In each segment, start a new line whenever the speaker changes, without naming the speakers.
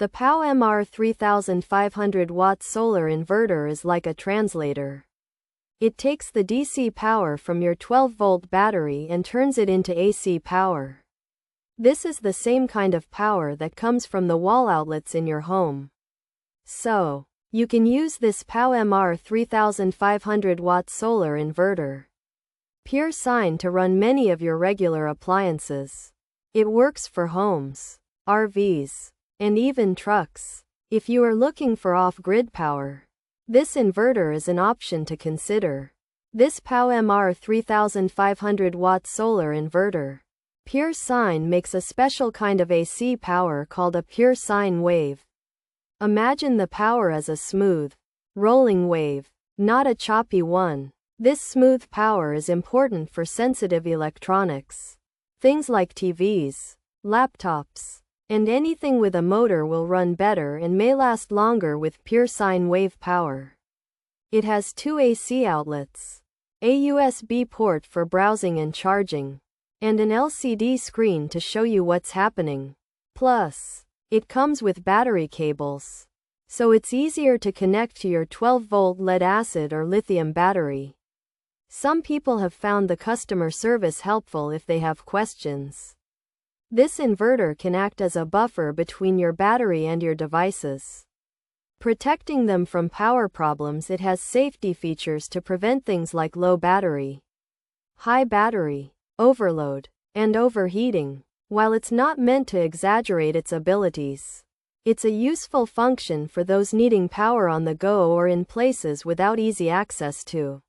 The PowMr 3500 watt solar inverter is like a translator. It takes the DC power from your 12-volt battery and turns it into AC power. This is the same kind of power that comes from the wall outlets in your home. So, you can use this PowMr 3500 watt solar inverter pure Sine to run many of your regular appliances. It works for homes, RVs, and even trucks. If you are looking for off-grid power, this inverter is an option to consider. This PowMr 3500 watt solar inverter pure Sine makes a special kind of AC power called a pure sine wave. Imagine the power as a smooth, rolling wave, not a choppy one. This smooth power is important for sensitive electronics. Things like TVs, laptops, and anything with a motor will run better and may last longer with pure sine wave power. It has two AC outlets, a USB port for browsing and charging, and an LCD screen to show you what's happening. Plus, it comes with battery cables, so it's easier to connect to your 12-volt lead-acid or lithium battery. Some people have found the customer service helpful if they have questions. This inverter can act as a buffer between your battery and your devices, protecting them from power problems. It has safety features to prevent things like low battery, high battery, overload, and overheating. While it's not meant to exaggerate its abilities, it's a useful function for those needing power on the go or in places without easy access to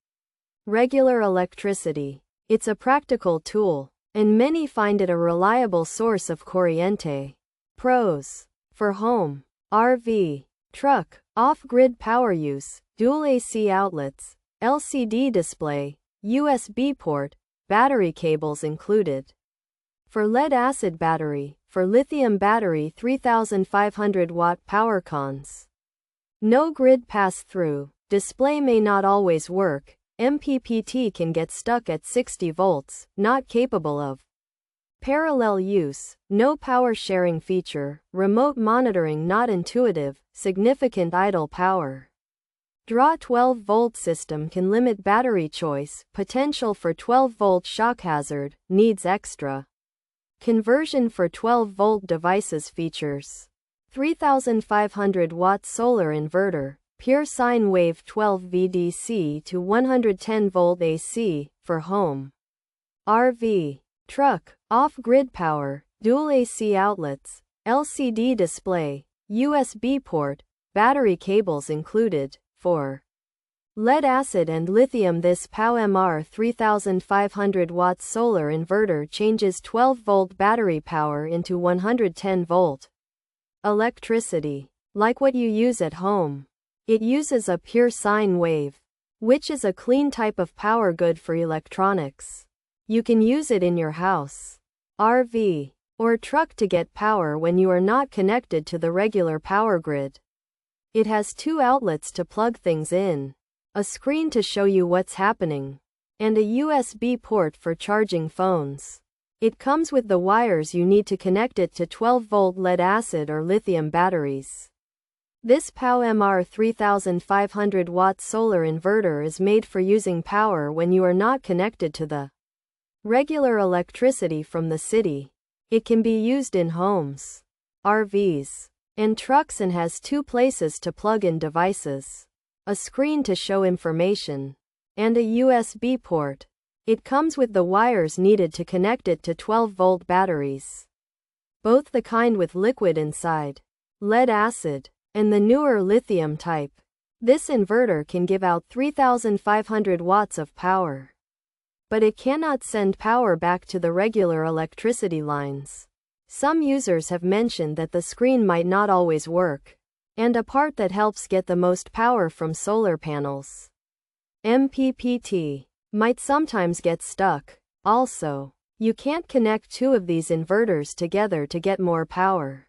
regular electricity. It's a practical tool, and many find it a reliable source of corriente. Pros: for home, RV, truck, off-grid power use, dual AC outlets, LCD display, USB port, battery cables included. For lead-acid battery, for lithium battery 3500 watt power. Cons: no grid pass-through, display may not always work, MPPT can get stuck at 60 volts, not capable of parallel use, no power sharing feature, remote monitoring not intuitive, significant idle power draw. 12-volt system can limit battery choice, potential for 12-volt shock hazard, needs extra conversion for 12-volt devices. Features: 3500 watt solar inverter, pure sine wave 12 VDC to 110 volt AC, for home, RV, truck, off-grid power, dual AC outlets, LCD display, USB port, battery cables included. For lead-acid and lithium, this PowMr 3500 watt solar inverter changes 12-volt battery power into 110 volt electricity, like what you use at home. It uses a pure sine wave, which is a clean type of power good for electronics. You can use it in your house, RV, or truck to get power when you are not connected to the regular power grid. It has two outlets to plug things in, a screen to show you what's happening, and a USB port for charging phones. It comes with the wires you need to connect it to 12-volt lead-acid or lithium batteries. This PowMr 3500 watt solar inverter is made for using power when you are not connected to the regular electricity from the city. It can be used in homes, RVs, and trucks, and has two places to plug in devices, a screen to show information, and a USB port. It comes with the wires needed to connect it to 12-volt batteries, both the kind with liquid inside, lead-acid, and the newer lithium type. This inverter can give out 3500 watts of power, but it cannot send power back to the regular electricity lines. Some users have mentioned that the screen might not always work, and a part that helps get the most power from solar panels, MPPT, might sometimes get stuck. Also, you can't connect two of these inverters together to get more power,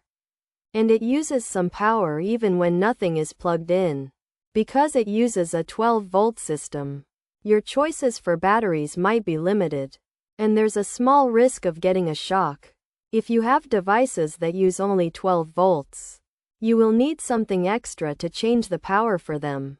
and it uses some power even when nothing is plugged in. Because it uses a 12-volt system, your choices for batteries might be limited, and there's a small risk of getting a shock. If you have devices that use only 12 volts, You will need something extra to change the power for them.